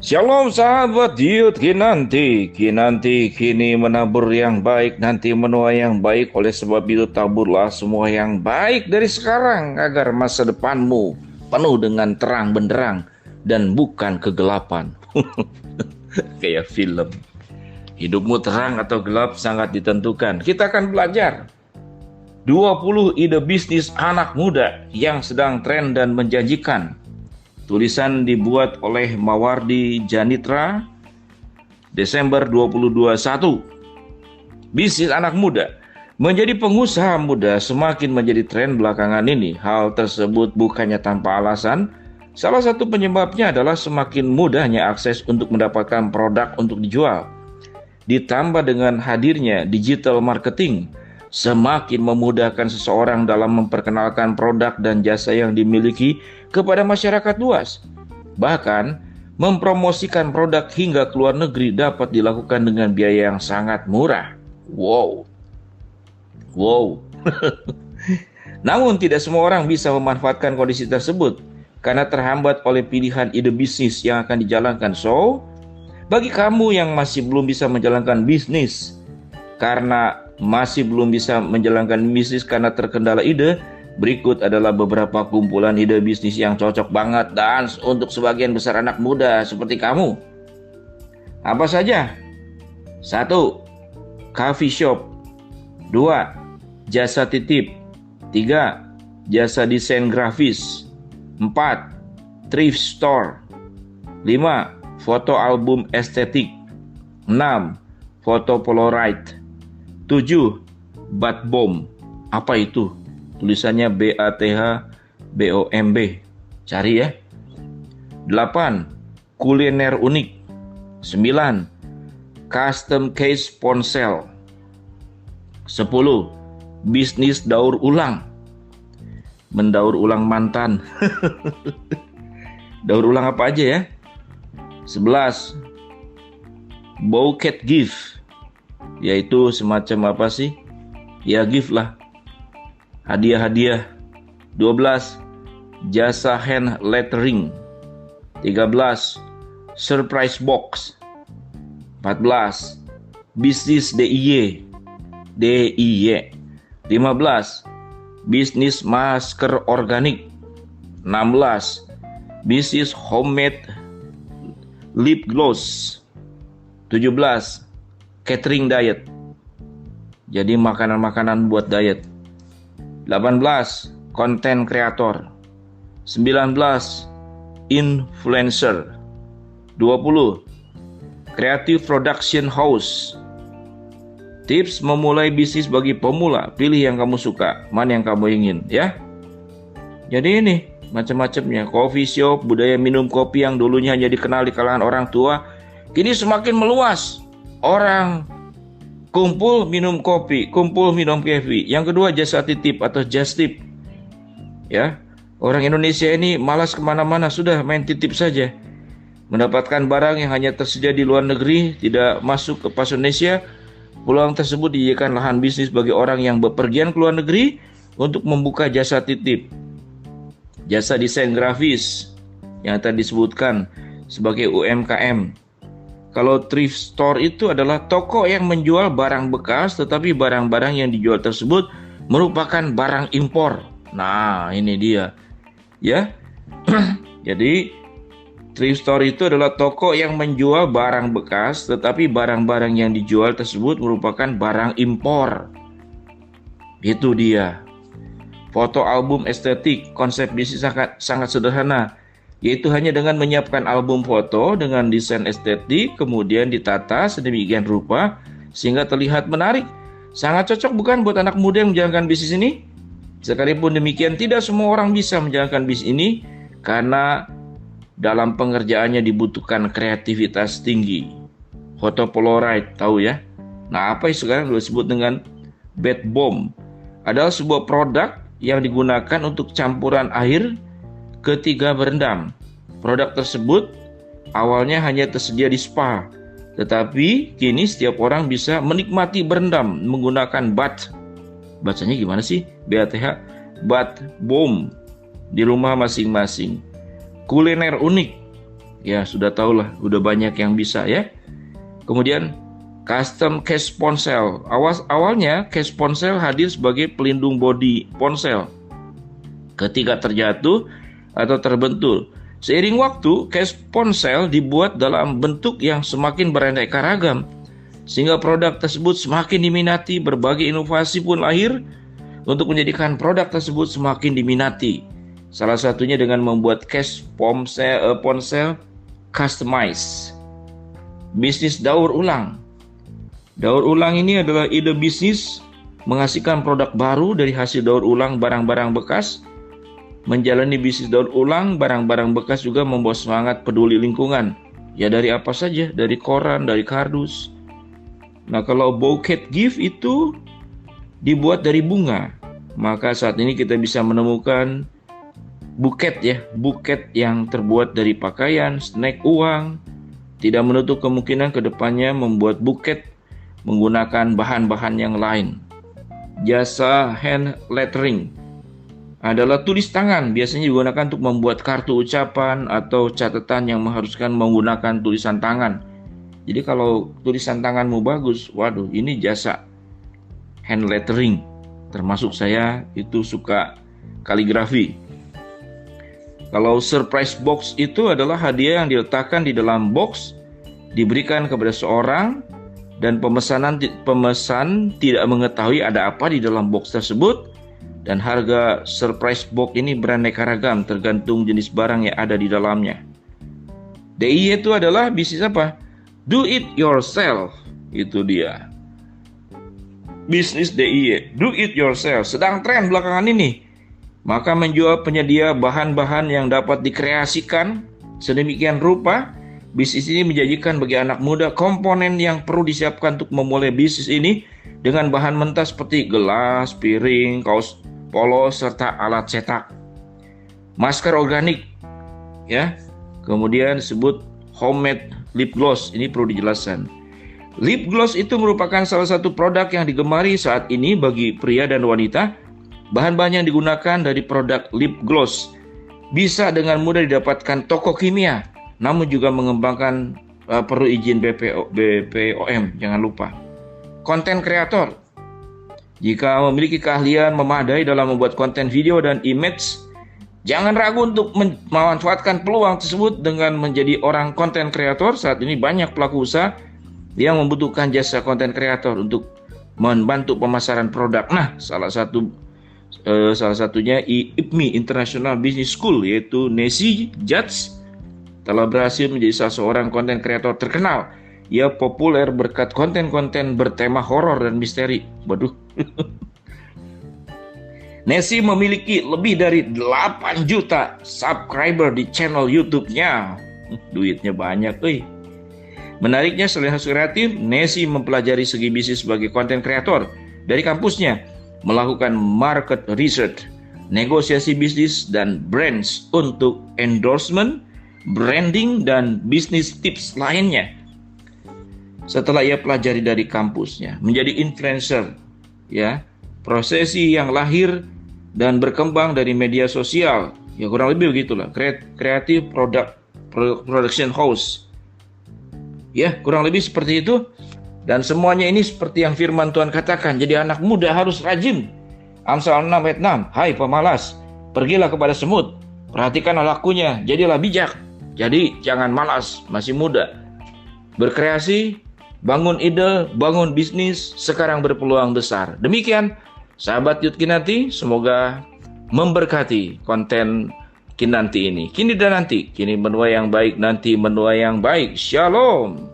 Shalom sahabat Yud Kinanti. Kinanti kini menabur yang baik, nanti menuai yang baik. Oleh sebab itu taburlah semua yang baik dari sekarang, agar masa depanmu penuh dengan terang benderang dan bukan kegelapan. Kayak film. Hidupmu terang atau gelap sangat ditentukan. Kita akan belajar 20 ide bisnis anak muda yang sedang tren dan menjanjikan. Tulisan dibuat oleh Mawardi Janitra, Desember 2021. Bisnis anak muda. Menjadi pengusaha muda semakin menjadi tren belakangan ini. Hal tersebut bukannya tanpa alasan. Salah satu penyebabnya adalah semakin mudahnya akses untuk mendapatkan produk untuk dijual. Ditambah dengan hadirnya digital marketing, semakin memudahkan seseorang dalam memperkenalkan produk dan jasa yang dimiliki kepada masyarakat luas. Bahkan, mempromosikan produk hingga ke luar negeri dapat dilakukan dengan biaya yang sangat murah. Wow. Namun tidak semua orang bisa memanfaatkan kondisi tersebut karena terhambat oleh pilihan ide bisnis yang akan dijalankan. So, bagi kamu yang masih belum bisa menjalankan bisnis karena terkendala ide, berikut adalah beberapa kumpulan ide bisnis yang cocok banget dan untuk sebagian besar anak muda seperti kamu. Apa saja? 1. Coffee shop. 2. Jasa titip. 3. Jasa desain grafis. 4. Thrift store. 5. Foto album estetik. 6. Foto polaroid. 7. Bath bomb. Apa itu? Tulisannya BATHBOMB. Cari ya. 8. Kuliner unik. 9. Custom case ponsel. 10. Bisnis daur ulang. Mendaur ulang mantan. Daur ulang apa aja ya? 11. Bouquet gift, yaitu semacam apa sih? Ya gift lah, hadiah-hadiah. 12. Jasa hand lettering. 13. Surprise box. 14. Bisnis DIY. 15. Bisnis masker organik. 16. Bisnis homemade lip gloss. 17. Catering diet, jadi makanan-makanan buat diet. 18. Content creator. 19. Influencer. 20. Creative production house. Tips memulai bisnis bagi pemula, pilih yang kamu suka, mana yang kamu ingin ya. Jadi ini macam-macamnya. Coffee shop, budaya minum kopi yang dulunya hanya dikenal di kalangan orang tua, kini semakin meluas. Orang kumpul minum kopi, kumpul minum kopi. Yang kedua, jasa titip atau just tip. Ya, orang Indonesia ini malas kemana-mana, sudah main titip saja. Mendapatkan barang yang hanya tersedia di luar negeri, tidak masuk ke pasar Indonesia. Peluang tersebut dijadikan lahan bisnis bagi orang yang bepergian ke luar negeri untuk membuka jasa titip. Jasa desain grafis yang tadi disebutkan sebagai UMKM. Kalau thrift store itu adalah toko yang menjual barang bekas, tetapi barang-barang yang dijual tersebut merupakan barang impor. Nah, ini dia. Ya. Jadi thrift store itu adalah toko yang menjual barang bekas, tetapi barang-barang yang dijual tersebut merupakan barang impor. Itu dia. Foto album estetik, konsep bisnis sangat sederhana, yaitu hanya dengan menyiapkan album foto dengan desain estetik, kemudian ditata sedemikian rupa sehingga terlihat menarik. Sangat cocok bukan buat anak muda yang menjalankan bisnis ini? Sekalipun demikian, tidak semua orang bisa menjalankan bisnis ini karena dalam pengerjaannya dibutuhkan kreativitas tinggi. Foto polaroid, tahu ya? Nah, apa yang sekarang disebut dengan bath bomb adalah sebuah produk yang digunakan untuk campuran air ketika berendam. Produk tersebut awalnya hanya tersedia di spa, tetapi kini setiap orang bisa menikmati berendam menggunakan bath. Bacanya gimana sih? BATH, bath bomb di rumah masing-masing. Kuliner unik. Ya, sudah tahulah, udah banyak yang bisa ya. Kemudian custom case ponsel. Awalnya case ponsel hadir sebagai pelindung bodi ponsel ketika terjatuh atau terbentur. Seiring waktu, case ponsel dibuat dalam bentuk yang semakin beraneka ragam, sehingga produk tersebut semakin diminati. Berbagai inovasi pun lahir untuk menjadikan produk tersebut semakin diminati. Salah satunya dengan membuat case ponsel customized. Bisnis daur ulang. Daur ulang ini adalah ide bisnis menghasilkan produk baru dari hasil daur ulang barang-barang bekas. Menjalani bisnis daur ulang barang-barang bekas juga membawa semangat peduli lingkungan. Ya, dari apa saja, dari koran, dari kardus. Nah, kalau bouquet gift itu dibuat dari bunga, maka saat ini kita bisa menemukan buket ya, buket yang terbuat dari pakaian, snack, uang. Tidak menutup kemungkinan kedepannya membuat buket menggunakan bahan-bahan yang lain. Jasa hand lettering adalah tulis tangan, biasanya digunakan untuk membuat kartu ucapan atau catatan yang mengharuskan menggunakan tulisan tangan. Jadi kalau tulisan tanganmu bagus, waduh, ini jasa hand lettering. Termasuk saya itu suka kaligrafi. Kalau surprise box itu adalah hadiah yang diletakkan di dalam box, diberikan kepada seorang, dan pemesan tidak mengetahui ada apa di dalam box tersebut. Dan harga surprise box ini beraneka ragam tergantung jenis barang yang ada di dalamnya. DIY itu adalah bisnis apa? Do it yourself. Itu dia. Bisnis DIY, do it yourself, sedang tren belakangan ini. Maka menjual penyedia bahan-bahan yang dapat dikreasikan sedemikian rupa. Bisnis ini menjanjikan bagi anak muda komponen yang perlu disiapkan untuk memulai bisnis ini dengan bahan mentah seperti gelas, piring, kaos polos, serta alat cetak. Masker organik, ya. Kemudian disebut homemade lip gloss. Ini perlu dijelaskan. Lip gloss itu merupakan salah satu produk yang digemari saat ini bagi pria dan wanita. Bahan-bahan yang digunakan dari produk lip gloss bisa dengan mudah didapatkan toko kimia, namun juga mengembangkan perlu izin BPOM, jangan lupa. Konten kreator, jika memiliki keahlian memadai dalam membuat konten video dan image, jangan ragu untuk memanfaatkan peluang tersebut dengan menjadi orang konten kreator. Saat ini banyak pelaku usaha yang membutuhkan jasa konten kreator untuk membantu pemasaran produk. Nah, salah satunya IPMI International Business School, yaitu Nancy Judge telah berhasil menjadi salah seorang konten kreator terkenal. Ia populer berkat konten-konten bertema horor dan misteri. Waduh. Nancy memiliki lebih dari 8 juta subscriber di channel YouTube-nya. Duitnya banyak, Menariknya, selain hasil kreatif, Nancy mempelajari segi bisnis sebagai konten kreator dari kampusnya, melakukan market research, negosiasi bisnis dan brands untuk endorsement, branding, dan bisnis tips lainnya. Setelah ia pelajari dari kampusnya, menjadi influencer, ya, prosesi yang lahir dan berkembang dari media sosial, ya kurang lebih begitulah, kreatif production house, ya kurang lebih seperti itu. Dan semuanya ini seperti yang firman Tuhan katakan, jadi anak muda harus rajin. Amsal 6 ayat 6, hai pemalas, pergilah kepada semut, perhatikanlah lakunya, jadilah bijak. Jadi jangan malas, masih muda. Berkreasi, bangun ide, bangun bisnis, sekarang berpeluang besar. Demikian, sahabat Yud Kinanti, semoga memberkati konten Kinanti ini. Kini dan nanti, kini menua yang baik, nanti menua yang baik. Shalom.